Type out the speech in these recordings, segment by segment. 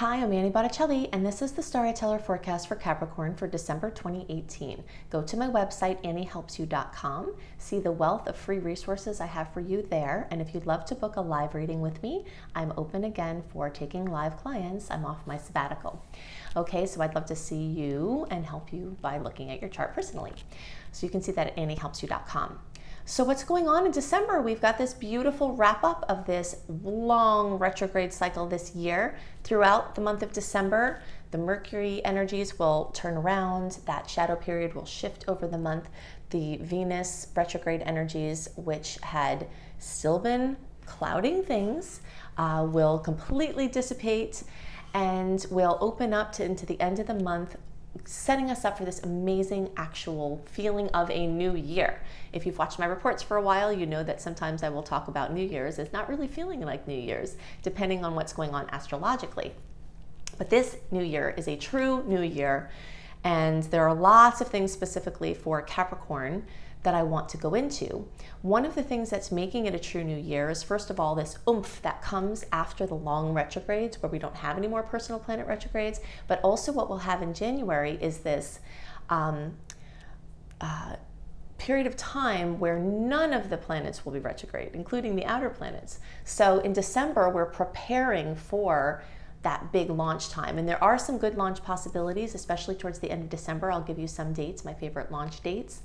Hi, I'm Annie Botticelli, and this is the Storyteller Forecast for Capricorn for December 2018. Go to my website, anniehelpsyou.com, see the wealth of free resources I have for you there, and if you'd love to book a live reading with me, I'm open again for taking live clients. I'm off my sabbatical. Okay, so I'd love to see you and help you by looking at your chart personally. So you can see that at anniehelpsyou.com. So what's going on in December? We've got this beautiful wrap up of this long retrograde cycle this year. Throughout the month of December, the Mercury energies will turn around. That shadow period will shift over the month. The Venus retrograde energies, which had still been clouding things, will completely dissipate and will open up into the end of the month, setting us up for this amazing actual feeling of a new year. If you've watched my reports for a while, you know that sometimes I will talk about New Year's. It's not really feeling like New Year's, depending on what's going on astrologically. But this new year is a true new year, and there are lots of things specifically for Capricorn that I want to go into. One of the things that's making it a true new year is, first of all, this oomph that comes after the long retrogrades where we don't have any more personal planet retrogrades, but also what we'll have in January is this period of time where none of the planets will be retrograde, including the outer planets. So in December, we're preparing for that big launch time. And there are some good launch possibilities, especially towards the end of December. I'll give you some dates, my favorite launch dates.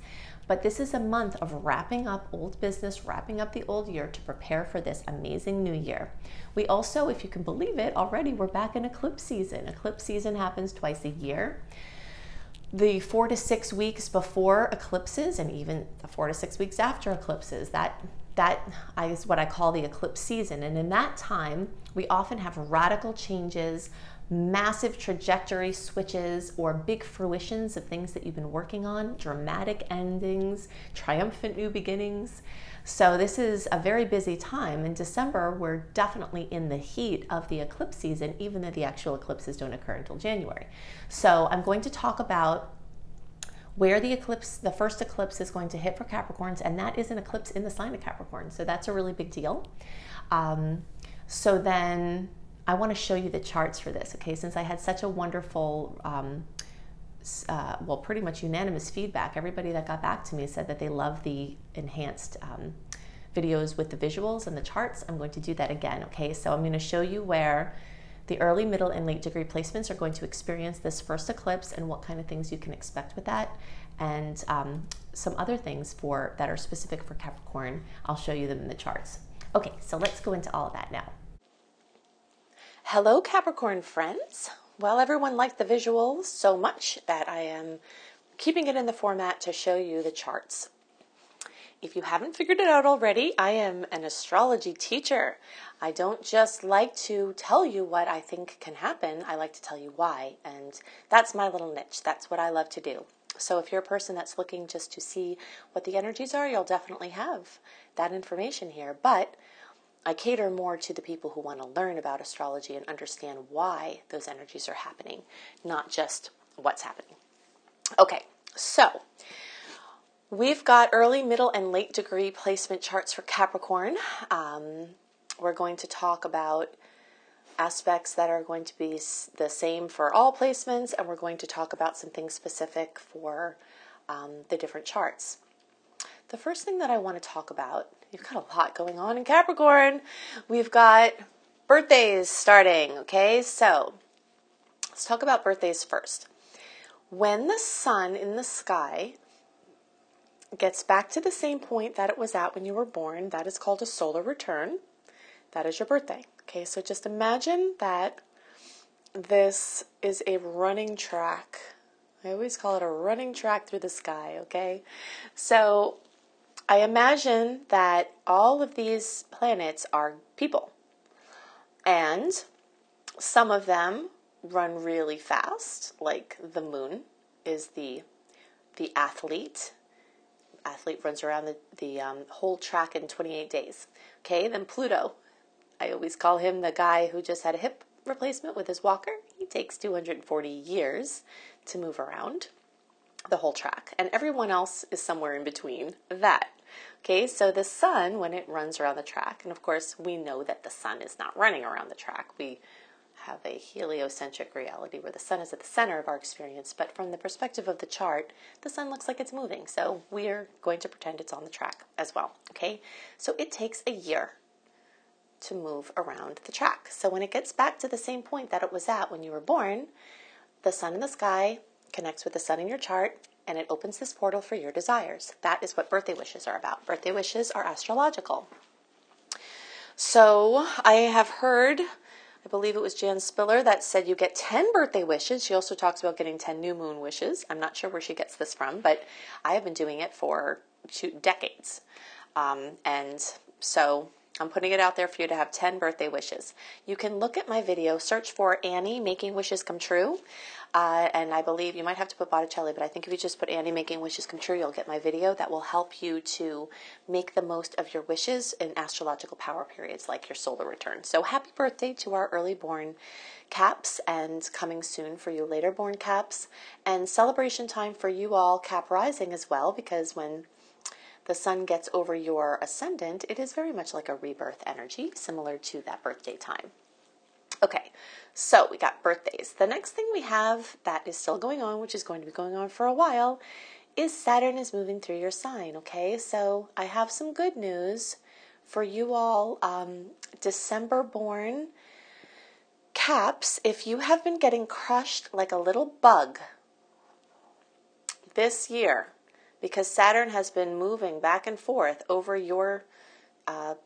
But this is a month of wrapping up old business, wrapping up the old year to prepare for this amazing new year. We also, if you can believe it, already we're back in eclipse season. Eclipse season happens twice a year. The 4 to 6 weeks before eclipses and even the 4 to 6 weeks after eclipses, that is what I call the eclipse season. And in that time, we often have radical changes, massive trajectory switches, or big fruitions of things that you've been working on, dramatic endings, triumphant new beginnings. So this is a very busy time. In December, we're definitely in the heat of the eclipse season, even though the actual eclipses don't occur until January. So I'm going to talk about where the first eclipse is going to hit for Capricorns, and that is an eclipse in the sign of Capricorn. So that's a really big deal. So then I want to show you the charts for this, okay? Since I had such a wonderful, well, pretty much unanimous feedback. Everybody that got back to me said that they love the enhanced videos with the visuals and the charts. I'm going to do that again, okay? So I'm going to show you where the early, middle, and late degree placements are going to experience this first eclipse and what kind of things you can expect with that, and some other things that are specific for Capricorn. I'll show you them in the charts. Okay, so let's go into all of that now. Hello, Capricorn friends. Well, everyone liked the visuals so much that I am keeping it in the format to show you the charts. If you haven't figured it out already, I am an astrology teacher. I don't just like to tell you what I think can happen, I like to tell you why, and that's my little niche. That's what I love to do. So if you're a person that's looking just to see what the energies are, you'll definitely have that information here, but I cater more to the people who want to learn about astrology and understand why those energies are happening, not just what's happening. Okay, so we've got early, middle, and late degree placement charts for Capricorn. We're going to talk about aspects that are going to be the same for all placements, and we're going to talk about some things specific for the different charts. The first thing that I want to talk about, you've got a lot going on in Capricorn. We've got birthdays starting, okay? So let's talk about birthdays first. When the sun in the sky gets back to the same point that it was at when you were born, that is called a solar return. That is your birthday. Okay, so just imagine that this is a running track. I always call it a running track through the sky, okay? So I imagine that all of these planets are people, and some of them run really fast, like the moon is the athlete. Athlete runs around the whole track in 28 days. Okay, then Pluto, I always call him the guy who just had a hip replacement with his walker. He takes 240 years to move around the whole track, and everyone else is somewhere in between that. Okay, so the sun, when it runs around the track, and of course we know that the sun is not running around the track. We have a heliocentric reality where the sun is at the center of our experience, but from the perspective of the chart, the sun looks like it's moving. So we're going to pretend it's on the track as well, okay? So it takes a year to move around the track. So when it gets back to the same point that it was at when you were born, the sun in the sky connects with the sun in your chart, and it opens this portal for your desires. That is what birthday wishes are about. Birthday wishes are astrological. So I have heard, I believe it was Jan Spiller that said you get 10 birthday wishes. She also talks about getting 10 new moon wishes. I'm not sure where she gets this from, but I have been doing it for 2 decades. And so I'm putting it out there for you to have 10 birthday wishes. You can look at my video, search for Annie Making Wishes Come True. And I believe you might have to put Botticelli, but I think if you just put Annie Making Wishes Come True, you'll get my video that will help you to make the most of your wishes in astrological power periods like your solar return. So happy birthday to our early born Caps, and coming soon for you later born Caps, and celebration time for you all Cap rising as well, because when the sun gets over your ascendant, it is very much like a rebirth energy, similar to that birthday time. Okay, so we got birthdays. The next thing we have that is still going on, which is going to be going on for a while, is Saturn is moving through your sign, okay? So I have some good news for you all December born Caps. If you have been getting crushed like a little bug this year, because Saturn has been moving back and forth over your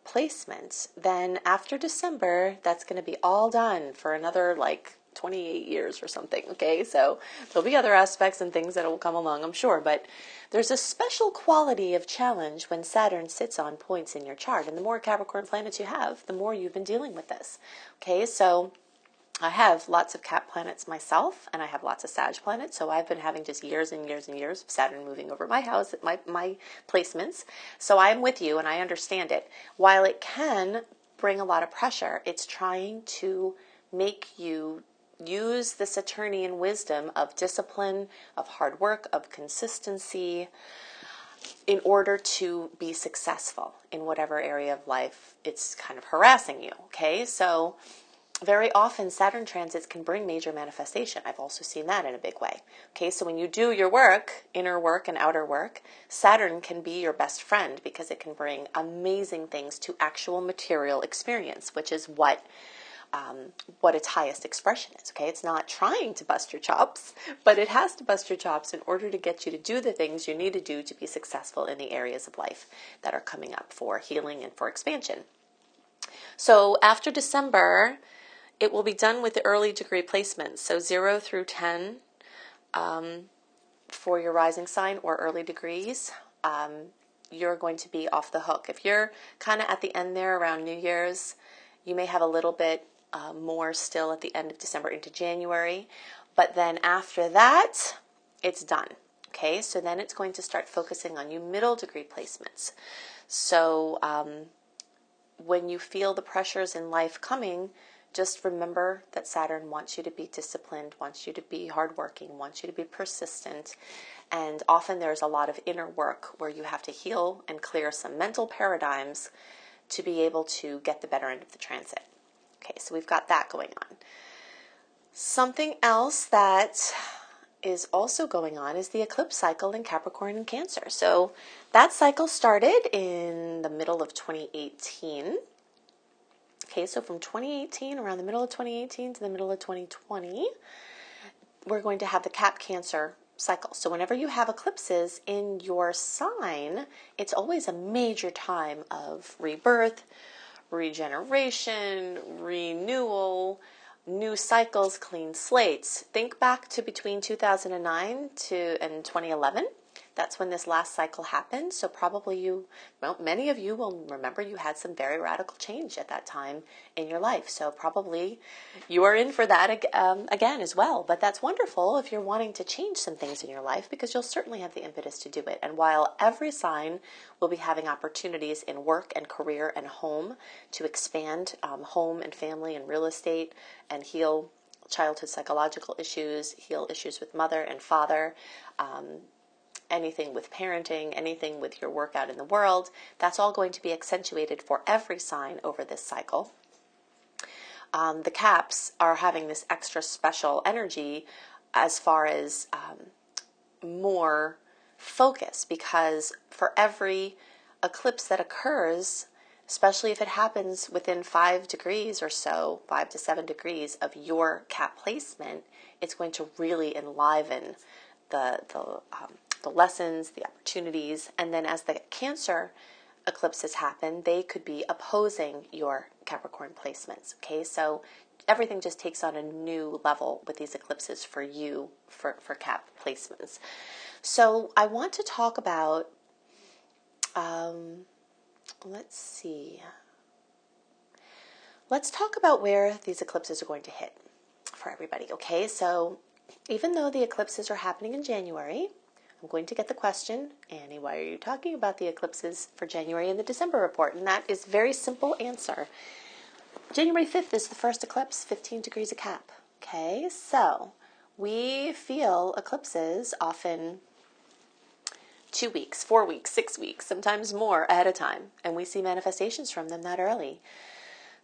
placements, then after December, that's going to be all done for another like 28 years or something, okay? So there'll be other aspects and things that will come along, I'm sure, but there's a special quality of challenge when Saturn sits on points in your chart, and the more Capricorn planets you have, the more you've been dealing with this, okay? So I have lots of Cap planets myself, and I have lots of Sag planets, so I've been having just years and years and years of Saturn moving over my house, my placements. So I'm with you, and I understand it. While it can bring a lot of pressure, it's trying to make you use the Saturnian wisdom of discipline, of hard work, of consistency, in order to be successful in whatever area of life it's kind of harassing you, okay? So very often Saturn transits can bring major manifestation. I've also seen that in a big way. Okay, so when you do your work, inner work and outer work, Saturn can be your best friend because it can bring amazing things to actual material experience, which is what its highest expression is. Okay, it's not trying to bust your chops, but it has to bust your chops in order to get you to do the things you need to do to be successful in the areas of life that are coming up for healing and for expansion. So after December, it will be done with the early degree placements, so 0 through 10 for your rising sign or early degrees. You're going to be off the hook. If you're kind of at the end there around New Year's, you may have a little bit more still at the end of December into January, but then after that, it's done. Okay, so then it's going to start focusing on you middle degree placements. So when you feel the pressures in life coming, just remember that Saturn wants you to be disciplined, wants you to be hardworking, wants you to be persistent. And often there's a lot of inner work where you have to heal and clear some mental paradigms to be able to get the better end of the transit. Okay, so we've got that going on. Something else that is also going on is the eclipse cycle in Capricorn and Cancer. So that cycle started in the middle of 2018. Okay, so from 2018, around the middle of 2018 to the middle of 2020, we're going to have the Cap Cancer cycle. So whenever you have eclipses in your sign, it's always a major time of rebirth, regeneration, renewal, new cycles, clean slates. Think back to between 2009 and 2011. That's when this last cycle happened. So probably many of you will remember you had some very radical change at that time in your life. So probably you are in for that again as well. But that's wonderful if you're wanting to change some things in your life, because you'll certainly have the impetus to do it. And while every sign will be having opportunities in work and career and home to expand home and family and real estate and heal childhood psychological issues, heal issues with mother and father, anything with parenting, anything with your work out in the world, that's all going to be accentuated for every sign over this cycle. the caps are having this extra special energy as far as more focus, because for every eclipse that occurs, especially if it happens within 5 degrees or so, 5 to 7 degrees of your cap placement, it's going to really enliven the lessons, the opportunities. And then as the Cancer eclipses happen, they could be opposing your Capricorn placements. Okay, so everything just takes on a new level with these eclipses for you, for cap placements. So I want to talk about, let's see. Let's talk about where these eclipses are going to hit for everybody. Okay, so even though the eclipses are happening in January, I'm going to get the question, Annie, why are you talking about the eclipses for January in the December report? And that is very simple answer. January 5th is the first eclipse, 15 degrees of Cap. Okay, so we feel eclipses often 2 weeks, 4 weeks, 6 weeks, sometimes more ahead of time. And we see manifestations from them that early.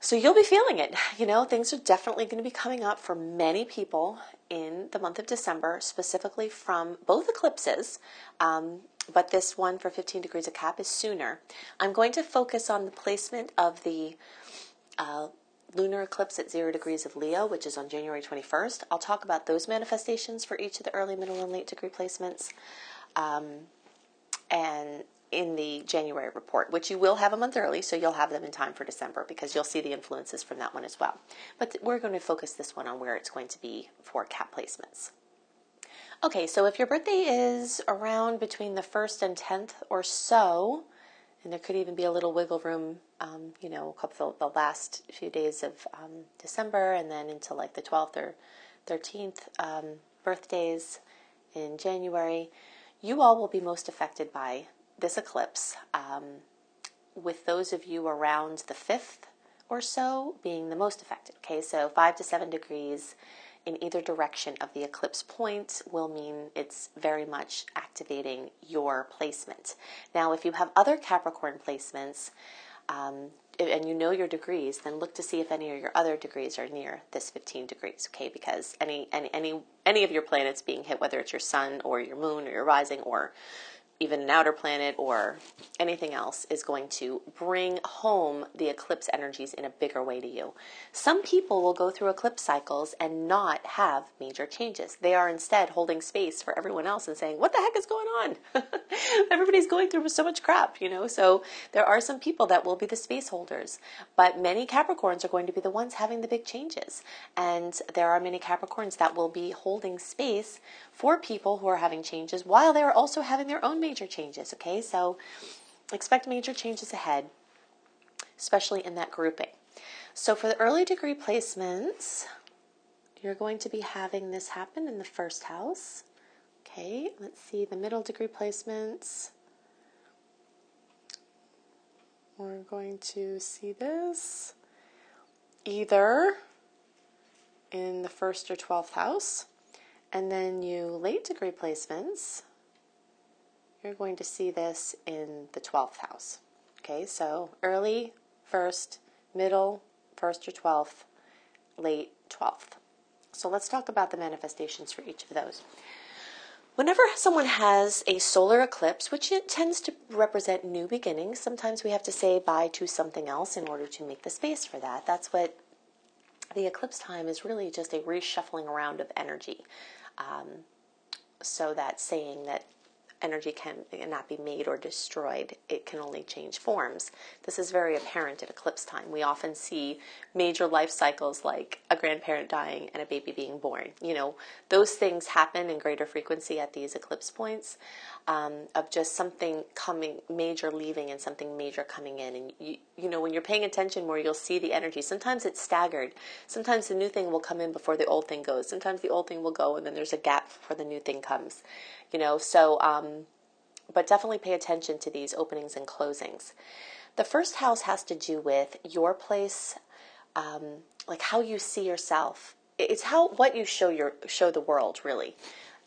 So you'll be feeling it. You know, things are definitely going to be coming up for many people in the month of December, specifically from both eclipses. But this one for 15 degrees of Cap is sooner. I'm going to focus on the placement of the lunar eclipse at 0 degrees of Leo, which is on January 21st. I'll talk about those manifestations for each of the early, middle, and late degree placements. And in the January report, which you will have a month early, so you'll have them in time for December because you'll see the influences from that one as well. But we're going to focus this one on where it's going to be for cap placements. Okay, so if your birthday is around between the 1st and 10th or so, and there could even be a little wiggle room, you know, a couple of the last few days of December and then into like the 12th or 13th birthdays in January, you all will be most affected by this eclipse, with those of you around the 5th or so being the most affected. Okay, so 5 to 7 degrees in either direction of the eclipse point will mean it's very much activating your placement. Now, if you have other Capricorn placements, and you know your degrees, then look to see if any of your other degrees are near this 15 degrees, okay? Because any of your planets being hit, whether it's your sun or your moon or your rising or even an outer planet or anything else, is going to bring home the eclipse energies in a bigger way to you. Some people will go through eclipse cycles and not have major changes. They are instead holding space for everyone else and saying, what the heck is going on? Everybody's going through so much crap, you know? So there are some people that will be the space holders, but many Capricorns are going to be the ones having the big changes. And there are many Capricorns that will be holding space for people who are having changes while they are also having their own major changes, okay? So expect major changes ahead, especially in that grouping. So for the early degree placements, you're going to be having this happen in the first house. Okay, let's see the middle degree placements. We're going to see this either in the 1st or 12th house. And then you late degree placements, you're going to see this in the 12th house. Okay, so early 1st, middle 1st or 12th, late 12th. So let's talk about the manifestations for each of those. Whenever someone has a solar eclipse, which it tends to represent new beginnings, sometimes we have to say bye to something else in order to make the space for that. That's what the eclipse time is, really just a reshuffling around of energy. So that saying that energy cannot be made or destroyed, it can only change forms. This is very apparent at eclipse time. We often see major life cycles like a grandparent dying and a baby being born. You know, those things happen in greater frequency at these eclipse points, of just something coming, major leaving and something major coming in. And you know, when you're paying attention more, you'll see the energy. Sometimes it's staggered. Sometimes the new thing will come in before the old thing goes. Sometimes the old thing will go and then there's a gap before the new thing comes. You know, so, but definitely pay attention to these openings and closings. The first house has to do with your place, like how you see yourself. It's what you show the world, really.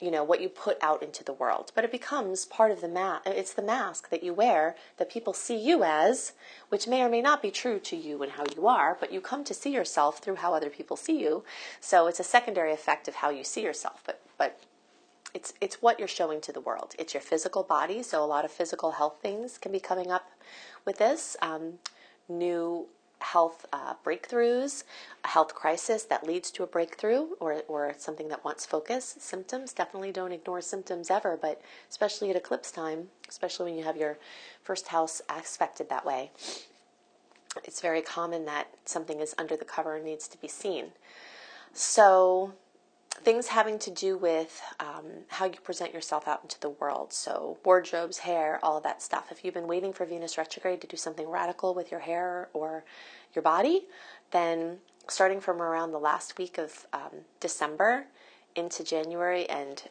what you put out into the world, but it becomes part of the mask. It's the mask that you wear that people see you as, which may or may not be true to you and how you are, but you come to see yourself through how other people see you. So it's a secondary effect of how you see yourself, but it's what you're showing to the world. It's your physical body, so a lot of physical health things can be coming up with this. New health breakthroughs, a health crisis that leads to a breakthrough, or something that wants focus. Symptoms, definitely don't ignore symptoms ever, but especially at eclipse time, especially when you have your first house aspected that way, it's very common that something is under the cover and needs to be seen. So things having to do with how you present yourself out into the world. So wardrobes, hair, all of that stuff. If you've been waiting for Venus retrograde to do something radical with your hair or your body, then starting from around the last week of December into January and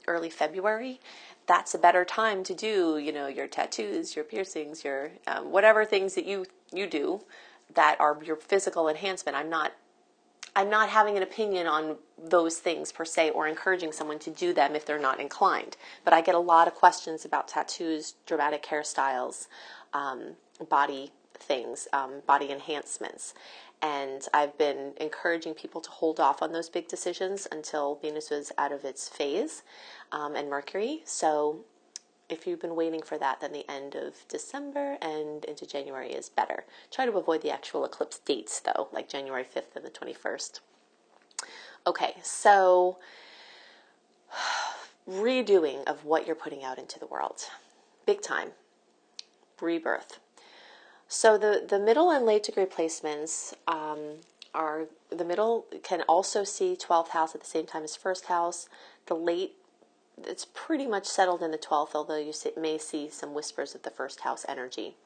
early February, that's a better time to do, your tattoos, your piercings, your whatever things that you do that are your physical enhancement. I'm not having an opinion on those things per se, or encouraging someone to do them if they're not inclined. But I get a lot of questions about tattoos, dramatic hairstyles, body things, body enhancements. And I've been encouraging people to hold off on those big decisions until Venus was out of its phase, and Mercury. So if you've been waiting for that, then the end of December and into January is better. Try to avoid the actual eclipse dates, though, like January 5th and the 21st. Okay, so redoing of what you're putting out into the world. Big time. Rebirth. So the middle and late degree placements are, the middle can also see 12th house at the same time as first house. The late, it's pretty much settled in the 12th, although you may see some whispers of the first house energy.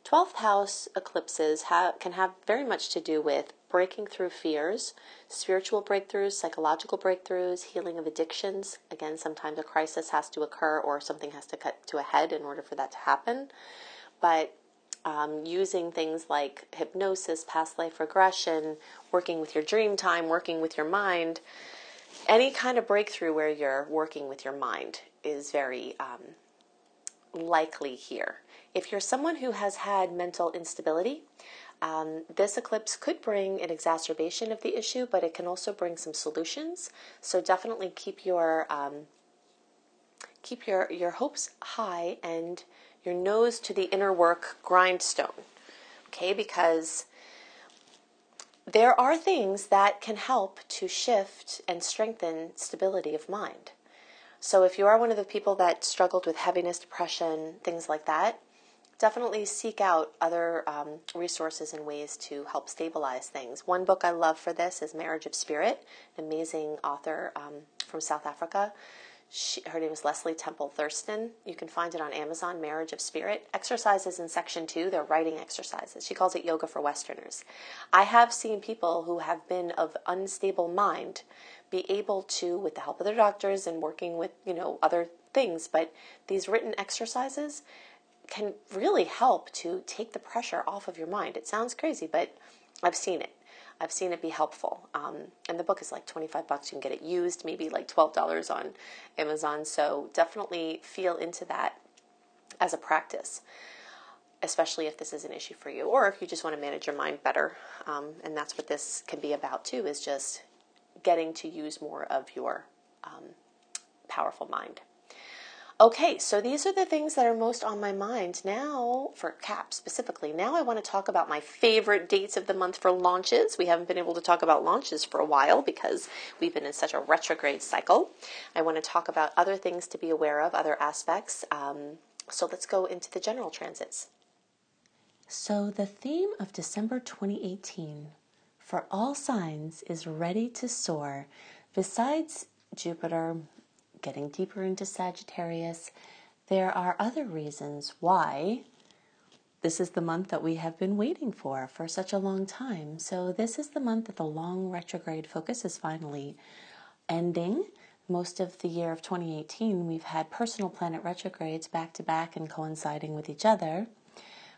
12th house eclipses can have very much to do with breaking through fears, spiritual breakthroughs, psychological breakthroughs, healing of addictions. Again, sometimes a crisis has to occur or something has to cut to a head in order for that to happen. But using things like hypnosis, past life regression, working with your dream time, working with your mind, any kind of breakthrough where you're working with your mind is very likely here. If you're someone who has had mental instability, this eclipse could bring an exacerbation of the issue, but it can also bring some solutions. So definitely keep your hopes high and your nose to the inner work grindstone. Okay, because there are things that can help to shift and strengthen stability of mind. So if you are one of the people that struggled with heaviness, depression, things like that, definitely seek out other resources and ways to help stabilize things. One book I love for this is Marriage of Spirit, an amazing author from South Africa. Her name is Leslie Temple Thurston. You can find it on Amazon, Marriage of Spirit. Exercises in section 2, they're writing exercises. She calls it yoga for Westerners. I have seen people who have been of unstable mind be able to, with the help of their doctors and working with, other things, but these written exercises can really help to take the pressure off of your mind. It sounds crazy, but I've seen it. I've seen it be helpful. And the book is like $25. You can get it used, maybe like $12 on Amazon. So definitely feel into that as a practice, especially if this is an issue for you, or if you just want to manage your mind better. And that's what this can be about too, is just getting to use more of your powerful mind. Okay, so these are the things that are most on my mind now for CAP specifically. Now I want to talk about my favorite dates of the month for launches. We haven't been able to talk about launches for a while because we've been in such a retrograde cycle. I want to talk about other things to be aware of, other aspects. So let's go into the general transits. So the theme of December 2018 for all signs is ready to soar. Besides Jupiter getting deeper into Sagittarius, there are other reasons why this is the month that we have been waiting for such a long time. So this is the month that the long retrograde focus is finally ending. Most of the year of 2018, we've had personal planet retrogrades back to back and coinciding with each other.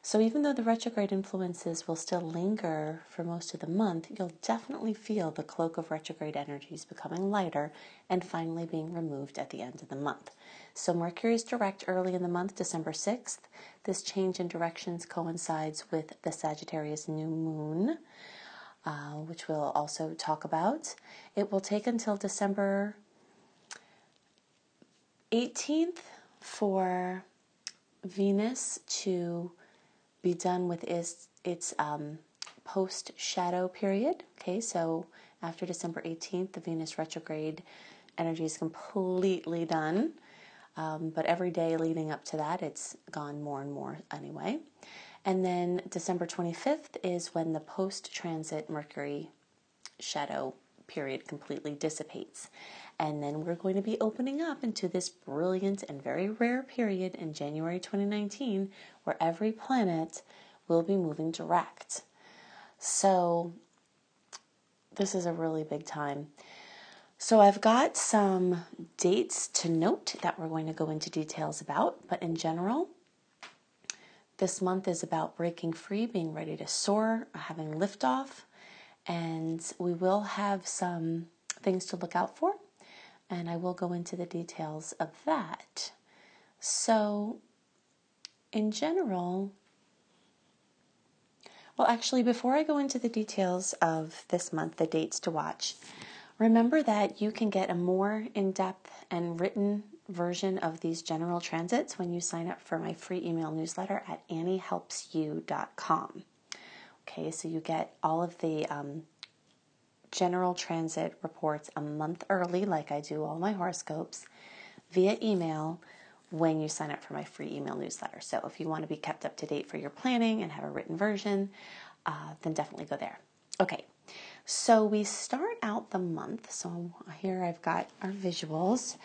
So even though the retrograde influences will still linger for most of the month, you'll definitely feel the cloak of retrograde energies becoming lighter and finally being removed at the end of the month. So Mercury is direct early in the month, December 6th. This change in directions coincides with the Sagittarius new moon, which we'll also talk about. It will take until December 18th for Venus to be done with its post-shadow period. Okay, so after December 18th, the Venus retrograde energy is completely done. But every day leading up to that, it's gone more and more anyway. And then December 25th is when the post-transit Mercury shadow period completely dissipates. And then we're going to be opening up into this brilliant and very rare period in January 2019 where every planet will be moving direct. So this is a really big time. So I've got some dates to note that we're going to go into details about, but in general, this month is about breaking free, being ready to soar, having liftoff, and we will have some things to look out for, and I will go into the details of that. So in general, well, actually, before I go into the details of this month, the dates to watch, remember that you can get a more in-depth and written version of these general transits when you sign up for my free email newsletter at anniehelpsyou.com. Okay, so you get all of the general transit reports a month early, like I do all my horoscopes, via email when you sign up for my free email newsletter. So if you want to be kept up to date for your planning and have a written version, then definitely go there. Okay. So we start out the month. So here I've got our visuals.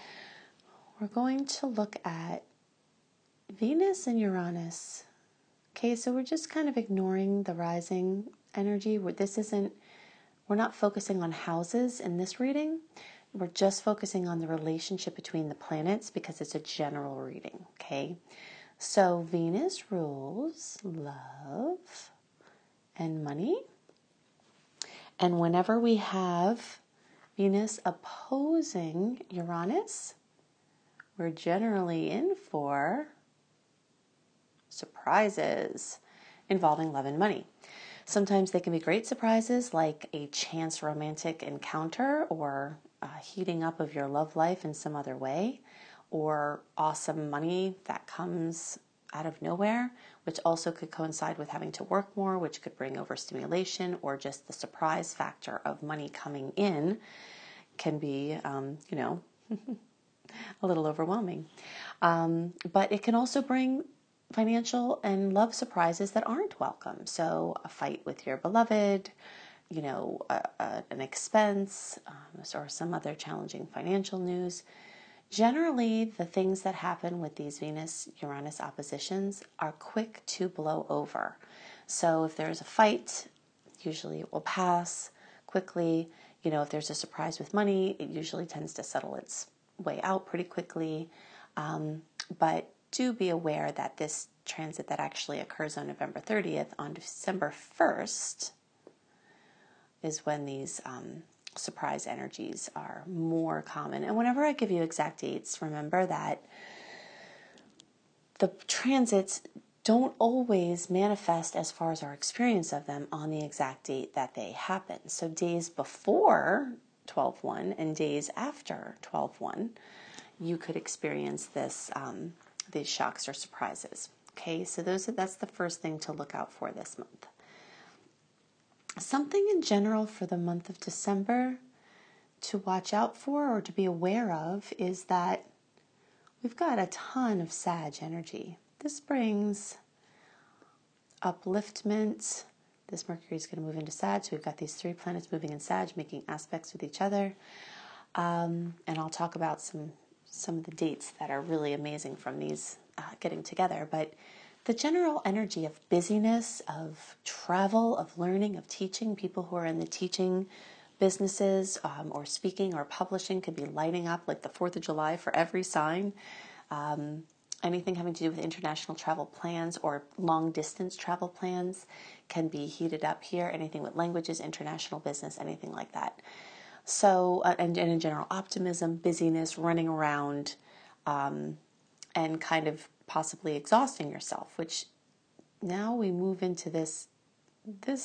We're going to look at Venus and Uranus. Okay, so we're just kind of ignoring the rising energy. We're not focusing on houses in this reading. We're just focusing on the relationship between the planets because it's a general reading, okay? So Venus rules love and money. And whenever we have Venus opposing Uranus, we're generally in for surprises involving love and money. Sometimes they can be great surprises like a chance romantic encounter or heating up of your love life in some other way, or awesome money that comes out of nowhere, which also could coincide with having to work more, which could bring overstimulation, or just the surprise factor of money coming in can be, a little overwhelming. But it can also bring financial and love surprises that aren't welcome. So a fight with your beloved, an expense, or some other challenging financial news. Generally, the things that happen with these Venus-Uranus oppositions are quick to blow over. So if there's a fight, usually it will pass quickly. If there's a surprise with money, it usually tends to settle its way out pretty quickly. But do be aware that this transit that actually occurs on November 30th, on December 1st, is when these surprise energies are more common. And whenever I give you exact dates, remember that the transits don't always manifest as far as our experience of them on the exact date that they happen. So days before 12/1 and days after 12/1, you could experience these shocks or surprises. Okay, so that's the first thing to look out for this month. Something in general for the month of December to watch out for or to be aware of is that we've got a ton of Sag energy. This brings upliftment. This Mercury is going to move into Sag, so we've got these three planets moving in Sag, making aspects with each other. And I'll talk about some of the dates that are really amazing from these getting together. But the general energy of busyness, of travel, of learning, of teaching, people who are in the teaching businesses or speaking or publishing could be lighting up like the 4th of July for every sign. anything having to do with international travel plans or long distance travel plans can be heated up here. Anything with languages, international business, anything like that. So, and in general, optimism, busyness, running around, and kind of possibly exhausting yourself, which now we move into this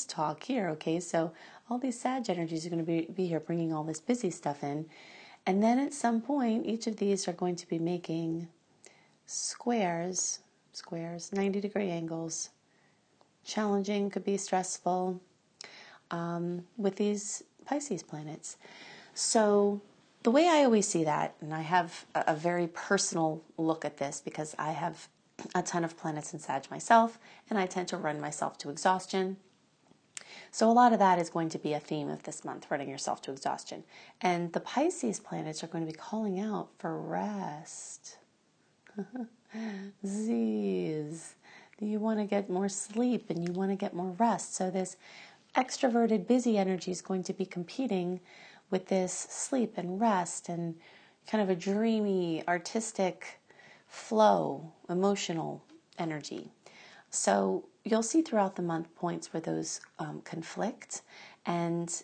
talk here, okay? So all these Sag energies are going to be here bringing all this busy stuff in. And then at some point, each of these are going to be making squares, 90-degree angles. Challenging, could be stressful, with these Pisces planets. So the way I always see that, and I have a very personal look at this because I have a ton of planets in Sag myself, and I tend to run myself to exhaustion. So a lot of that is going to be a theme of this month, running yourself to exhaustion. And the Pisces planets are going to be calling out for rest. Z's. You want to get more sleep and you want to get more rest. So this extroverted, busy energy is going to be competing with this sleep and rest and kind of a dreamy, artistic flow, emotional energy. So you'll see throughout the month points where those conflict. And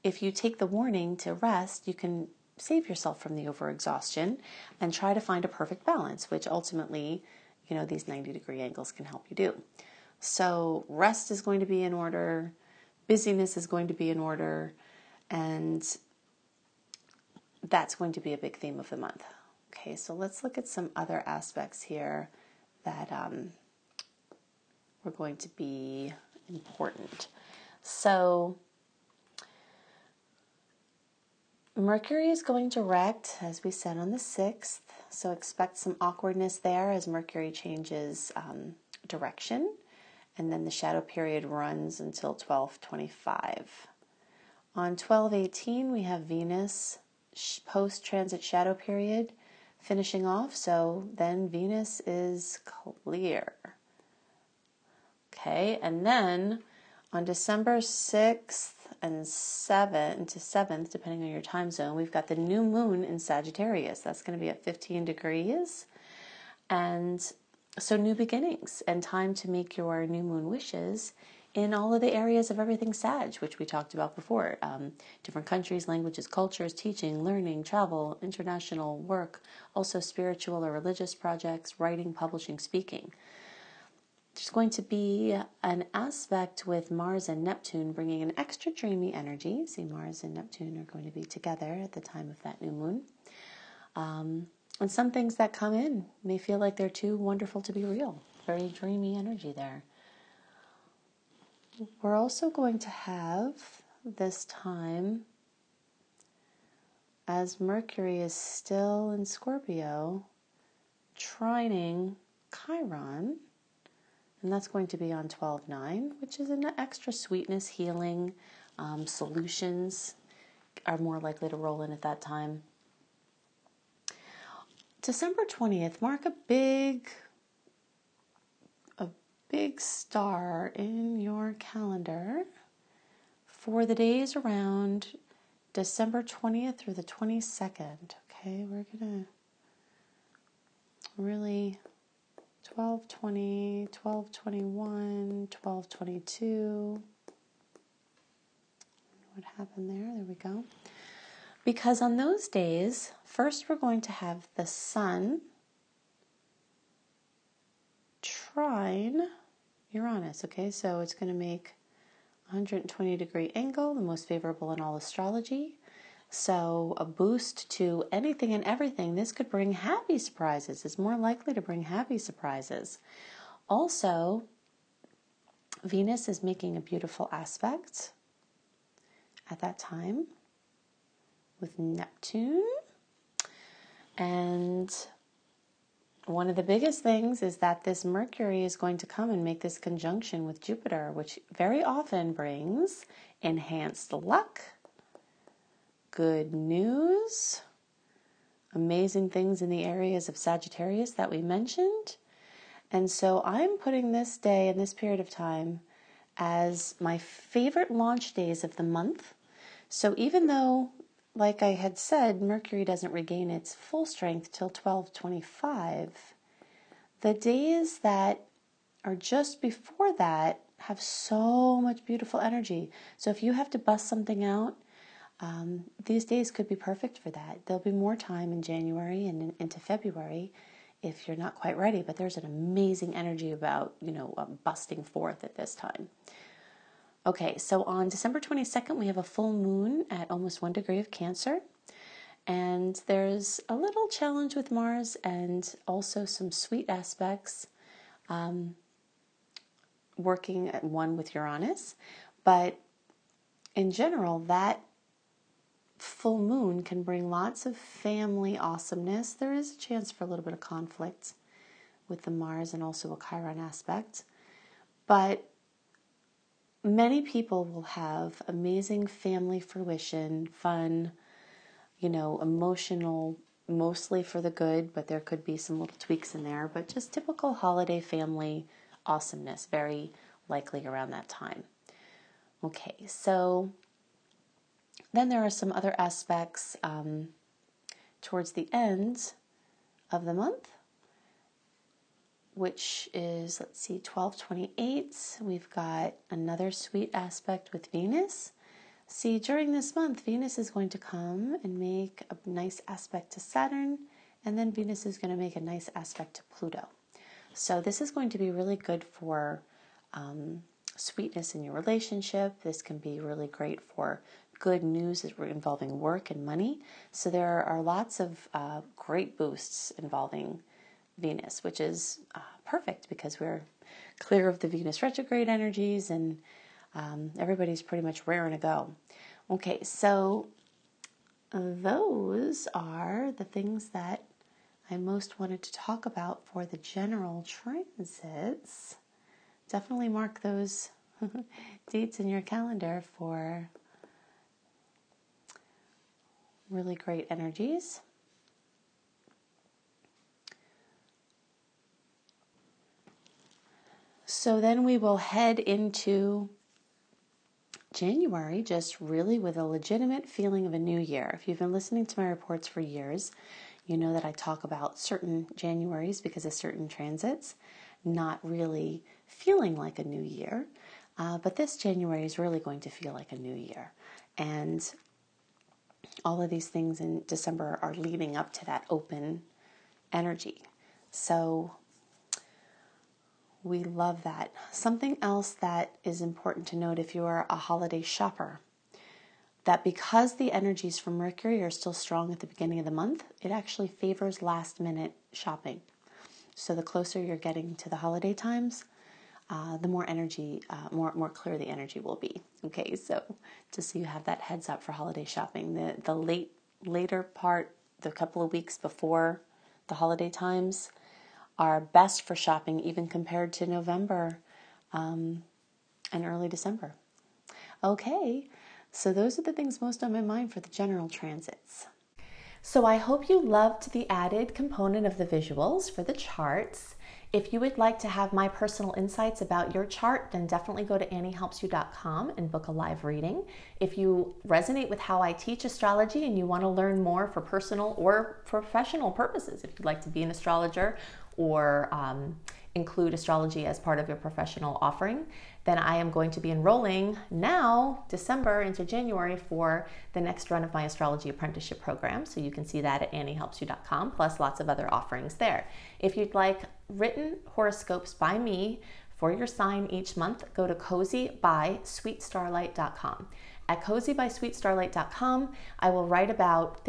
if you take the warning to rest, you can save yourself from the overexhaustion and try to find a perfect balance, which ultimately, these 90-degree angles can help you do. So rest is going to be in order, busyness is going to be in order, and that's going to be a big theme of the month. Okay, so let's look at some other aspects here that were going to be important. So Mercury is going direct, as we said, on the 6th. So expect some awkwardness there as Mercury changes direction. And then the shadow period runs until 12/25. On 12/18, we have Venus post-transit shadow period finishing off. So then Venus is clear. Okay, and then on December 6th and 7th, depending on your time zone, we've got the new moon in Sagittarius. That's going to be at 15 degrees. And so new beginnings and time to make your new moon wishes in all of the areas of everything Sag, which we talked about before. Different countries, languages, cultures, teaching, learning, travel, international work, also spiritual or religious projects, writing, publishing, speaking. There's going to be an aspect with Mars and Neptune bringing an extra dreamy energy. See, Mars and Neptune are going to be together at the time of that new moon. And some things that come in may feel like they're too wonderful to be real. Very dreamy energy there. We're also going to have this time, as Mercury is still in Scorpio, trining Chiron. And that's going to be on 12/9, which is an extra sweetness, healing, solutions are more likely to roll in at that time. December 20th, mark a big star in your calendar for the days around December 20th through the 22nd. Okay, we're going to really 12/20, 12/21, 12/22. What happened there? There we go. Because on those days, first we're going to have the Sun trine Uranus. Okay, so it's going to make a 120-degree angle, the most favorable in all astrology. So a boost to anything and everything. This could bring happy surprises. It's more likely to bring happy surprises. Also, Venus is making a beautiful aspect at that time with Neptune. And one of the biggest things is that this Mercury is going to come and make this conjunction with Jupiter, which very often brings enhanced luck, good news, amazing things in the areas of Sagittarius that we mentioned. And so I'm putting this day and this period of time as my favorite launch days of the month. So even though, like I had said, Mercury doesn't regain its full strength till 12/25, The days that are just before that have so much beautiful energy. So if you have to bust something out, these days could be perfect for that. There'll be more time in January and into February if you're not quite ready, but there's an amazing energy about, busting forth at this time. Okay, so on December 22nd, we have a full moon at almost 1 degree of Cancer. And there's a little challenge with Mars and also some sweet aspects working at one with Uranus. But in general, that full moon can bring lots of family awesomeness. There is a chance for a little bit of conflict with the Mars and also a Chiron aspect. But many people will have amazing family fruition, fun, emotional, mostly for the good, but there could be some little tweaks in there, but just typical holiday family awesomeness, very likely around that time. Okay, so then there are some other aspects towards the end of the month, which is, 12/28. We've got another sweet aspect with Venus. See, during this month, Venus is going to come and make a nice aspect to Saturn, and then Venus is going to make a nice aspect to Pluto. So this is going to be really good for sweetness in your relationship. This can be really great for good news involving work and money. So there are lots of great boosts involving Venus, which is perfect because we're clear of the Venus retrograde energies and everybody's pretty much raring to go. Okay, so those are the things that I most wanted to talk about for the general transits. Definitely mark those dates in your calendar for really great energies. So then we will head into January just really with a legitimate feeling of a new year. If you've been listening to my reports for years, you know that I talk about certain Januaries because of certain transits not really feeling like a new year. But this January is really going to feel like a new year. And all of these things in December are leading up to that open energy. So we love that. Something else that is important to note if you are a holiday shopper, that because the energies from Mercury are still strong at the beginning of the month, it actually favors last minute shopping. So the closer you're getting to the holiday times, the more energy, more clear the energy will be. Okay, so just so you have that heads up for holiday shopping, the later part, the couple of weeks before the holiday times, are best for shopping even compared to November and early December. Okay, so those are the things most on my mind for the general transits. So I hope you loved the added component of the visuals for the charts. If you would like to have my personal insights about your chart, then definitely go to anniehelpsyou.com and book a live reading. If you resonate with how I teach astrology and you want to learn more for personal or professional purposes, if you'd like to be an astrologer or include astrology as part of your professional offering, then I am going to be enrolling now, December into January, for the next run of my astrology apprenticeship program. So you can see that at anniehelpsyou.com, plus lots of other offerings there. If you'd like written horoscopes by me for your sign each month, go to cozybysweetstarlight.com. At cozybysweetstarlight.com, I will write about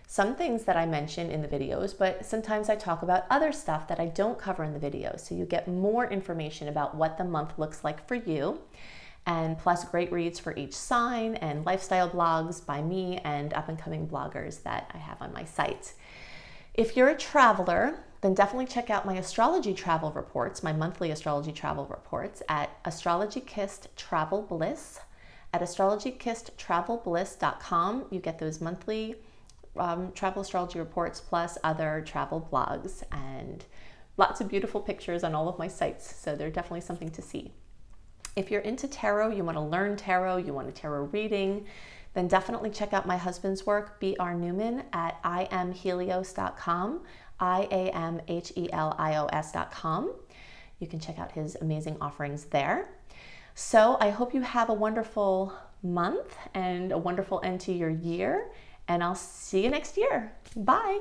some things that I mention in the videos, but sometimes I talk about other stuff that I don't cover in the videos. So you get more information about what the month looks like for you, and plus great reads for each sign and lifestyle blogs by me and up-and-coming bloggers that I have on my site. If you're a traveler, then definitely check out my astrology travel reports, my monthly astrology travel reports at Astrology Kissed Travel Bliss. At astrologykissedtravelbliss.com, you get those monthly travel astrology reports plus other travel blogs and lots of beautiful pictures on all of my sites. So they're definitely something to see. If you're into tarot, you want to learn tarot, you want a tarot reading, then definitely check out my husband's work, B.R. Newman, at iamhelios.com, IAMHELIOS.com. You can check out his amazing offerings there. So I hope you have a wonderful month and a wonderful end to your year, and I'll see you next year. Bye.